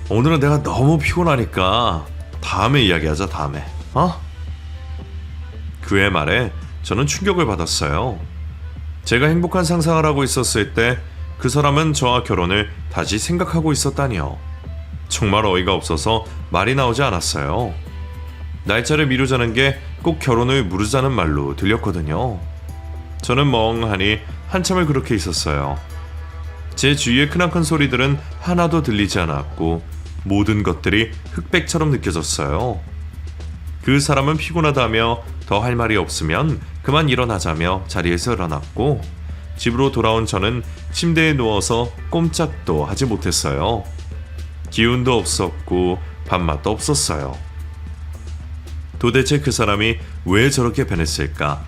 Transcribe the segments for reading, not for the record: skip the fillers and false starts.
오늘은 내가 너무 피곤하니까 다음에 이야기하자, 다음에. 어? 그의 말에 저는 충격을 받았어요. 제가 행복한 상상을 하고 있었을 때 그 사람은 저와 결혼을 다시 생각하고 있었다니요. 정말 어이가 없어서 말이 나오지 않았어요. 날짜를 미루자는 게 꼭 결혼을 미루자는 말로 들렸거든요. 저는 멍하니 한참을 그렇게 있었어요. 제 주위의 크나큰 소리들은 하나도 들리지 않았고 모든 것들이 흑백처럼 느껴졌어요. 그 사람은 피곤하다며 더 할 말이 없으면 그만 일어나자며 자리에서 일어났고 집으로 돌아온 저는 침대에 누워서 꼼짝도 하지 못했어요. 기운도 없었고 밥맛도 없었어요. 도대체 그 사람이 왜 저렇게 변했을까?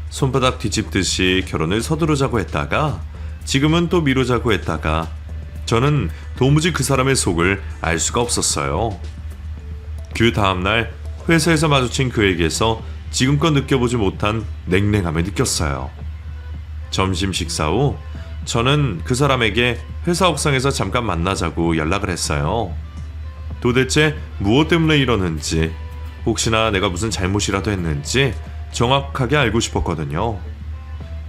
손바닥 뒤집듯이 결혼을 서두르자고 했다가 지금은 또 미루자고 했다가 저는 도무지 그 사람의 속을 알 수가 없었어요. 그 다음날 회사에서 마주친 그에게서 지금껏 느껴보지 못한 냉랭함을 느꼈어요. 점심 식사 후 저는 그 사람에게 회사 옥상에서 잠깐 만나자고 연락을 했어요. 도대체 무엇 때문에 이러는지, 혹시나 내가 무슨 잘못이라도 했는지 정확하게 알고 싶었거든요.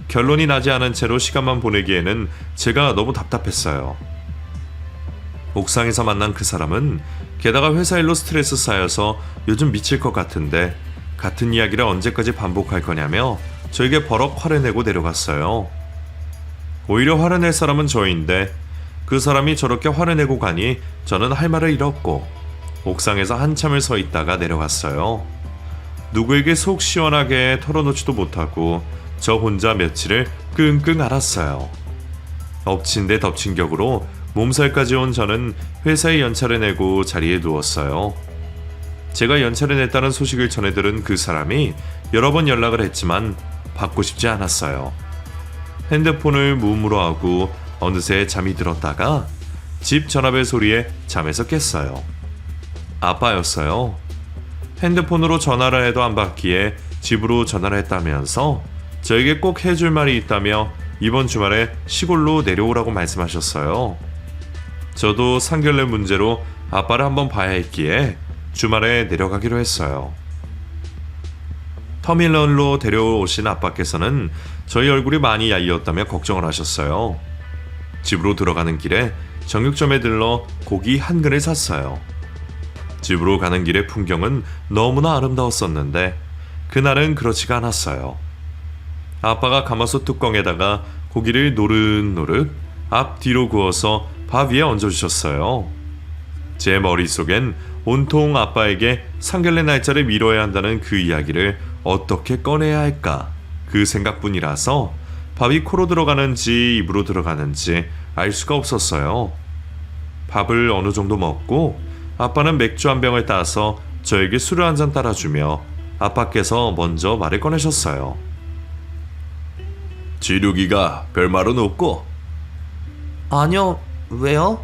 결론이 나지 않은 채로 시간만 보내기에는 제가 너무 답답했어요. 옥상에서 만난 그 사람은 게다가 회사 일로 스트레스 쌓여서 요즘 미칠 것 같은데 같은 이야기를 언제까지 반복할 거냐며 저에게 버럭 화를 내고 내려갔어요. 오히려 화를 낼 사람은 저인데 그 사람이 저렇게 화를 내고 가니 저는 할 말을 잃었고 옥상에서 한참을 서 있다가 내려갔어요. 누구에게 속 시원하게 털어놓지도 못하고 저 혼자 며칠을 끙끙 앓았어요. 엎친 데 덮친 격으로 몸살까지 온 저는 회사에 연차를 내고 자리에 누웠어요. 제가 연차를 냈다는 소식을 전해 들은 그 사람이 여러 번 연락을 했지만 받고 싶지 않았어요. 핸드폰을 무음으로 하고 어느새 잠이 들었다가 집 전화벨 소리에 잠에서 깼어요. 아빠였어요. 핸드폰으로 전화를 해도 안 받기에 집으로 전화를 했다면서 저에게 꼭 해줄 말이 있다며 이번 주말에 시골로 내려오라고 말씀하셨어요. 저도 상견례 문제로 아빠를 한번 봐야 했기에 주말에 내려가기로 했어요. 터미널로 데려오신 아빠께서는 저희 얼굴이 많이 야이었다며 걱정을 하셨어요. 집으로 들어가는 길에 정육점에 들러 고기 한 근을 샀어요. 집으로 가는 길의 풍경은 너무나 아름다웠었는데 그날은 그렇지가 않았어요. 아빠가 가마솥 뚜껑에다가 고기를 노릇노릇 앞뒤로 구워서 밥 위에 얹어주셨어요. 제 머릿속엔 온통 아빠에게 상견례 날짜를 미뤄야 한다는 그 이야기를 어떻게 꺼내야 할까 그 생각뿐이라서 밥이 코로 들어가는지 입으로 들어가는지 알 수가 없었어요. 밥을 어느 정도 먹고 아빠는 맥주 한 병을 따서 저에게 술을 한 잔 따라주며 아빠께서 먼저 말을 꺼내셨어요. 진욱이가 별말은 없고? 아니요, 왜요?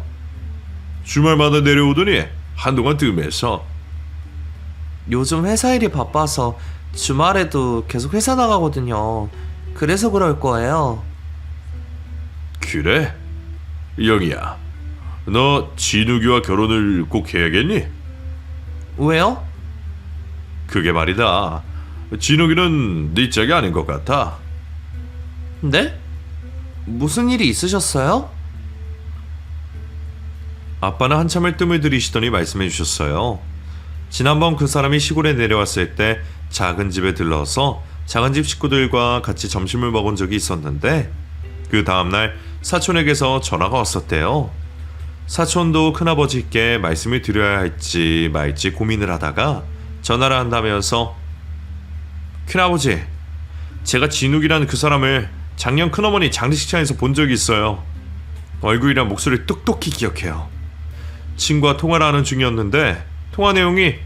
주말마다 내려오더니 한동안 뜸해서. 요즘 회사 일이 바빠서 주말에도 계속 회사 나가거든요. 그래서 그럴 거예요. 그래? 영희야, 너 진욱이와 결혼을 꼭 해야겠니? 왜요? 그게 말이다. 진욱이는 네 짝이 아닌 것 같아. 네? 무슨 일이 있으셨어요? 아빠는 한참을 뜸을 들이시더니 말씀해 주셨어요. 지난번 그 사람이 시골에 내려왔을 때 작은 집에 들러서 작은 집 식구들과 같이 점심을 먹은 적이 있었는데 그 다음날 사촌에게서 전화가 왔었대요. 사촌도 큰아버지께 말씀을 드려야 할지 말지 고민을 하다가 전화를 한다면서 큰아버지, 제가 진욱이라는 그 사람을 작년 큰어머니 장례식장에서 본 적이 있어요. 얼굴이랑 목소리를 똑똑히 기억해요. 친구와 통화를 하는 중이었는데 통화 내용이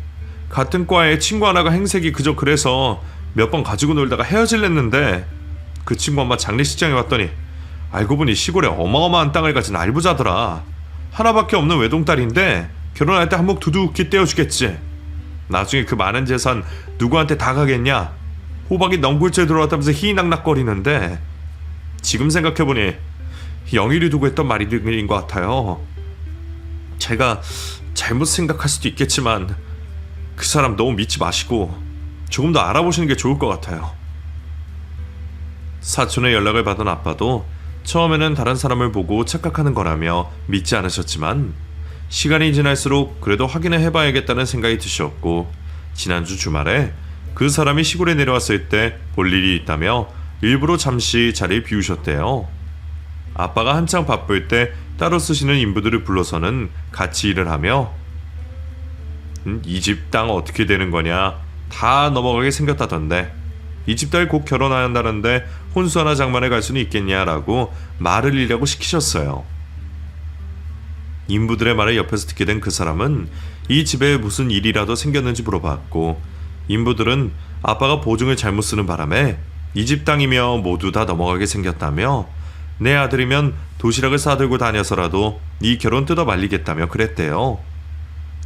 같은 과에 친구 하나가 행색이 그저 그래서 몇 번 가지고 놀다가 헤어질랬는데 그 친구 엄마 장례식장에 왔더니 알고 보니 시골에 어마어마한 땅을 가진 알부자더라. 하나밖에 없는 외동딸인데 결혼할 때 한몫 두둑히 떼어주겠지. 나중에 그 많은 재산 누구한테 다 가겠냐. 호박이 넝굴째 들어왔다면서 희낙낙거리는데 지금 생각해보니 영일이 두고 했던 말인 것 같아요. 제가 잘못 생각할 수도 있겠지만 그 사람 너무 믿지 마시고 조금 더 알아보시는 게 좋을 것 같아요. 사촌의 연락을 받은 아빠도 처음에는 다른 사람을 보고 착각하는 거라며 믿지 않으셨지만 시간이 지날수록 그래도 확인을 해봐야겠다는 생각이 드셨고 지난주 주말에 그 사람이 시골에 내려왔을 때 볼 일이 있다며 일부러 잠시 자리를 비우셨대요. 아빠가 한창 바쁠 때 따로 쓰시는 인부들을 불러서는 같이 일을 하며 이 집 땅 어떻게 되는 거냐 다 넘어가게 생겼다던데 이 집 딸 곧 결혼한다는데 혼수 하나 장만해 갈 수는 있겠냐라고 말을 이라고 시키셨어요. 인부들의 말을 옆에서 듣게 된 그 사람은 이 집에 무슨 일이라도 생겼는지 물어봤고 인부들은 아빠가 보증을 잘못 쓰는 바람에 이 집 땅이며 모두 다 넘어가게 생겼다며 내 아들이면 도시락을 싸들고 다녀서라도 네 결혼 뜯어 말리겠다며 그랬대요.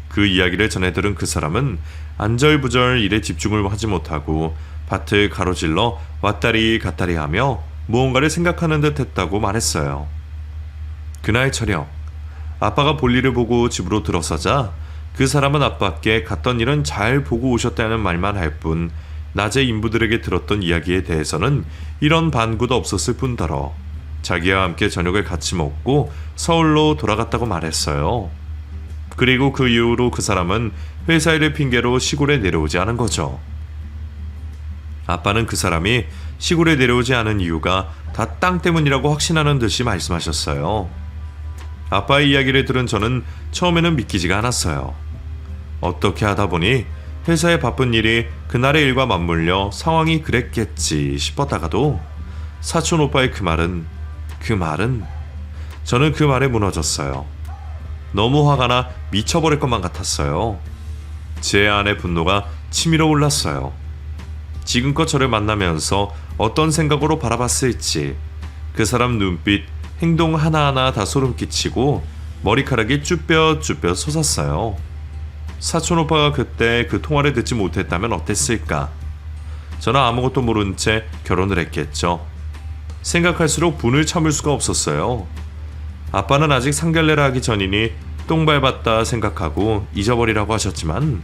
그 이야기를 전해 들은 그 사람은 안절부절 일에 집중을 하지 못하고 밭을 가로질러 왔다리 갔다리 하며 무언가를 생각하는 듯 했다고 말했어요. 그날 저녁 아빠가 볼일을 보고 집으로 들어서자 그 사람은 아빠께 갔던 일은 잘 보고 오셨다는 말만 할 뿐 낮에 인부들에게 들었던 이야기에 대해서는 이런 반구도 없었을 뿐더러 자기와 함께 저녁을 같이 먹고 서울로 돌아갔다고 말했어요. 그리고 그 이후로 그 사람은 회사 일을 핑계로 시골에 내려오지 않은 거죠. 아빠는 그 사람이 시골에 내려오지 않은 이유가 다 땅 때문이라고 확신하는 듯이 말씀하셨어요. 아빠의 이야기를 들은 저는 처음에는 믿기지가 않았어요. 어떻게 하다 보니 회사에 바쁜 일이 그날의 일과 맞물려 상황이 그랬겠지 싶었다가도 사촌 오빠의 그 말은 저는 그 말에 무너졌어요. 너무 화가 나 미쳐버릴 것만 같았어요. 제 안의 분노가 치밀어 올랐어요. 지금껏 저를 만나면서 어떤 생각으로 바라봤을지 그 사람 눈빛, 행동 하나하나 다 소름 끼치고 머리카락이 쭈뼛쭈뼛 솟았어요. 사촌 오빠가 그때 그 통화를 듣지 못했다면 어땠을까? 저는 아무것도 모른 채 결혼을 했겠죠. 생각할수록 분을 참을 수가 없었어요. 아빠는 아직 상견례를 하기 전이니 똥 밟았다 생각하고 잊어버리라고 하셨지만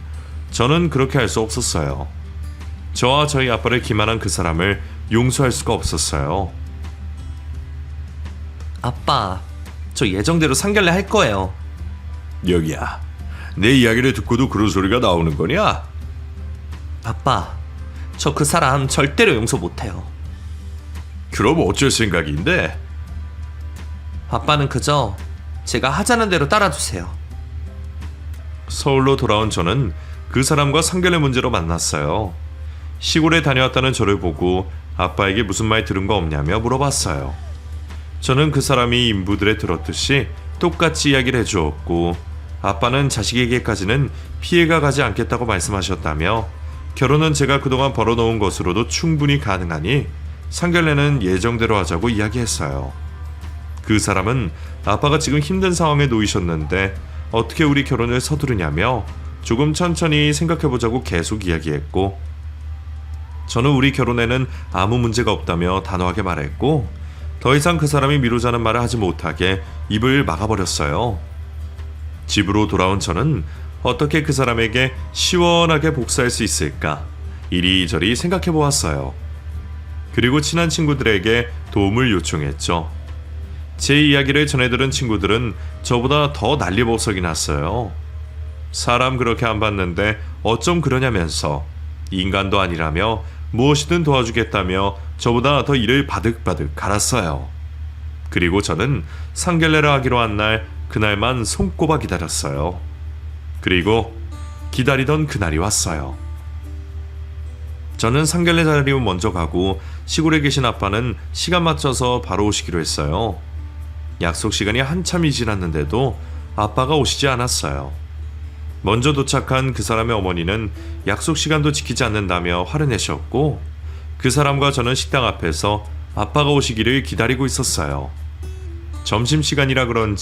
저는 그렇게 할 수 없었어요. 저와 저희 아빠를 기만한 그 사람을 용서할 수가 없었어요. 아빠, 저 예정대로 상견례 할 거예요. 여기야, 내 이야기를 듣고도 그런 소리가 나오는 거냐? 아빠, 저 그 사람 절대로 용서 못해요. 그럼 어쩔 생각인데? 아빠는 그저 제가 하자는 대로 따라주세요. 서울로 돌아온 저는 그 사람과 상견례 문제로 만났어요. 시골에 다녀왔다는 저를 보고 아빠에게 무슨 말 들은 거 없냐며 물어봤어요. 저는 그 사람이 인부들에 들었듯이 똑같이 이야기를 해주었고 아빠는 자식에게까지는 피해가 가지 않겠다고 말씀하셨다며 결혼은 제가 그동안 벌어놓은 것으로도 충분히 가능하니 상견례는 예정대로 하자고 이야기했어요. 그 사람은 아빠가 지금 힘든 상황에 놓이셨는데 어떻게 우리 결혼을 서두르냐며 조금 천천히 생각해보자고 계속 이야기했고 저는 우리 결혼에는 아무 문제가 없다며 단호하게 말했고 더 이상 그 사람이 미루자는 말을 하지 못하게 입을 막아버렸어요. 집으로 돌아온 저는 어떻게 그 사람에게 시원하게 복수할 수 있을까 이리저리 생각해 보았어요. 그리고 친한 친구들에게 도움을 요청했죠. 제 이야기를 전해들은 친구들은 저보다 더 난리법석이 났어요. 사람 그렇게 안 봤는데 어쩜 그러냐면서 인간도 아니라며 무엇이든 도와주겠다며 저보다 더 일을 바득바득 갈았어요. 그리고 저는 상견례를 하기로 한 날 그날만 손꼽아 기다렸어요. 그리고 기다리던 그날이 왔어요. 저는 상견례 자리로 먼저 가고 시골에 계신 아빠는 시간 맞춰서 바로 오시기로 했어요. 약속 시간이 한참이 지났는데도 아빠가 오시지 않았어요. 먼저 도착한 그 사람의 어머니는 약속 시간도 지키지 않는다며 화를 내셨고 그 사람과 저는 식당 앞에서 아빠가 오시기를 기다리고 있었어요. 점심시간이라 그런지